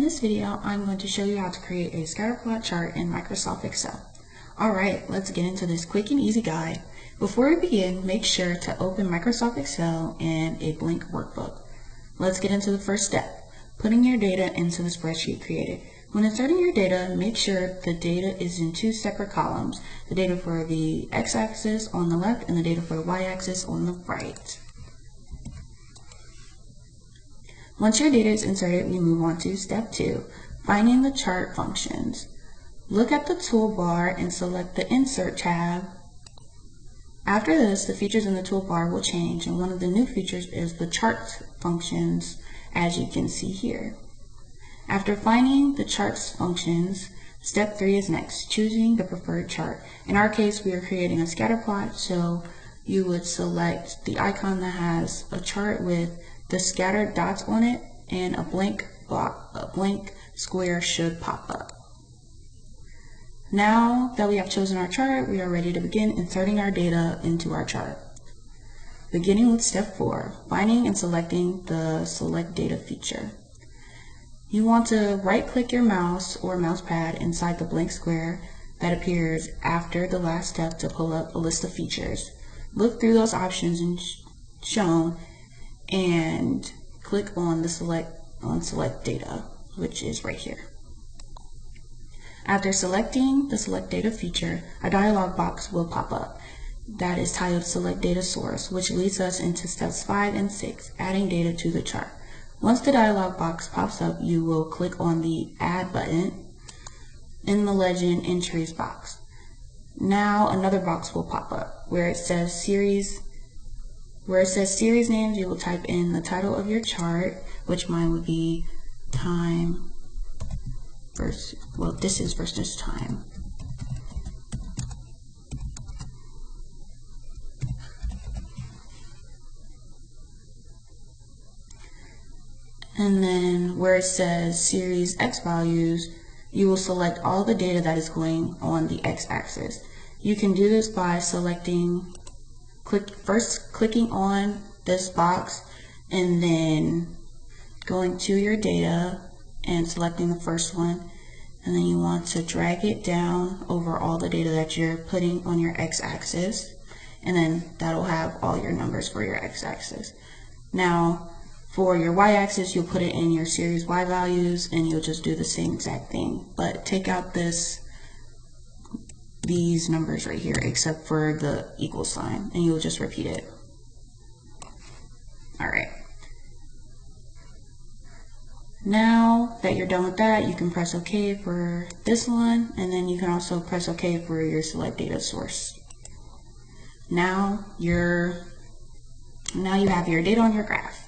this video, I'm going to show you how to create a scatterplot chart in Microsoft Excel. Alright, let's get into this quick and easy guide. Before we begin, make sure to open Microsoft Excel and a blank workbook. Let's get into the first step, putting your data into the spreadsheet created. When inserting your data, make sure the data is in two separate columns, the data for the x-axis on the left and the data for the y-axis on the right. Once your data is inserted, we move on to step 2, finding the chart functions. Look at the toolbar and select the Insert tab. After this, the features in the toolbar will change, and one of the new features is the chart functions, as you can see here. After finding the charts functions, step 3 is next, choosing the preferred chart. In our case, we are creating a scatter plot, so you would select the icon that has a chart with the scattered dots on it, and a blank square should pop up. Now that we have chosen our chart, we are ready to begin inserting our data into our chart. Beginning with step 4, finding and selecting the Select Data feature. You want to right-click your mouse or mouse pad inside the blank square that appears after the last step to pull up a list of features. Look through those options shown and click on the Select Data, which is right here. After selecting the Select Data feature, a dialog box will pop up that is titled Select Data Source, which leads us into steps 5 and 6, adding data to the chart. Once the dialog box pops up, you will click on the Add button in the Legend Entries box. Now another box will pop up where it says series names. You will type in the title of your chart, which mine would be time versus, well, this is versus time. And then where it says series X values, you will select all the data that is going on the x-axis. You can do this by clicking on this box and then going to your data and selecting the first one, and then you want to drag it down over all the data that you're putting on your x-axis, and then that'll have all your numbers for your x-axis. Now for your y-axis, you'll put it in your series Y values and you'll just do the same exact thing, but take out these numbers right here except for the equal sign, and you'll just repeat it. Alright. Now that you're done with that, you can press OK for this one, and then you can also press OK for your Select Data Source. Now you have your data on your graph.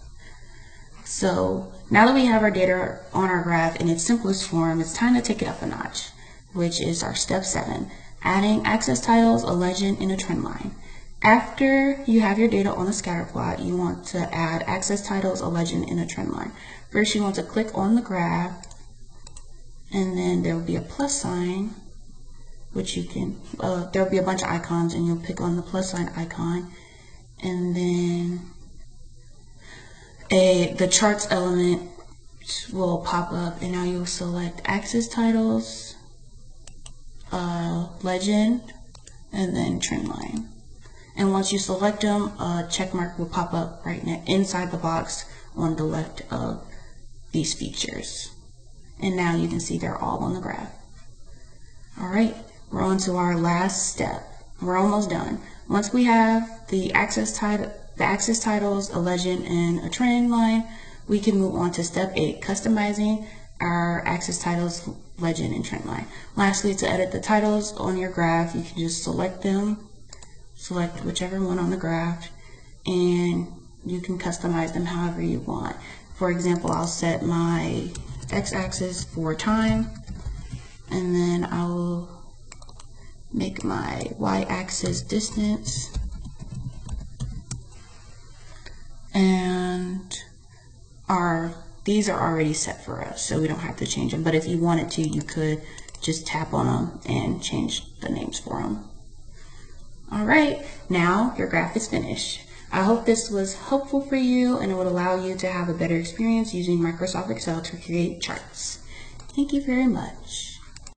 So now that we have our data on our graph in its simplest form, it's time to take it up a notch, which is our step 7, adding access titles, a legend, and a trend line. After you have your data on the scatter plot, you want to add access titles, a legend, and a trend line. First, you want to click on the graph, and then there will be a plus sign, which you can, there will be a bunch of icons, and you'll pick on the plus sign icon, and then the charts element will pop up, and now you'll select access titles, legend, and then trend line. And once you select them, a check mark will pop up right inside the box on the left of these features. And now you can see they're all on the graph. Alright, we're on to our last step. We're almost done. Once we have the access titles, a legend, and a trend line, we can move on to step 8, customizing our access titles, legend, and trend line. Lastly, to edit the titles on your graph, you can just select whichever one on the graph, and you can customize them however you want. For example, I'll set my x-axis for time, and then I will make my y-axis distance, and these are already set for us, so we don't have to change them. But if you wanted to, you could just tap on them and change the names for them. Alright, now your graph is finished. I hope this was helpful for you, and it would allow you to have a better experience using Microsoft Excel to create charts. Thank you very much.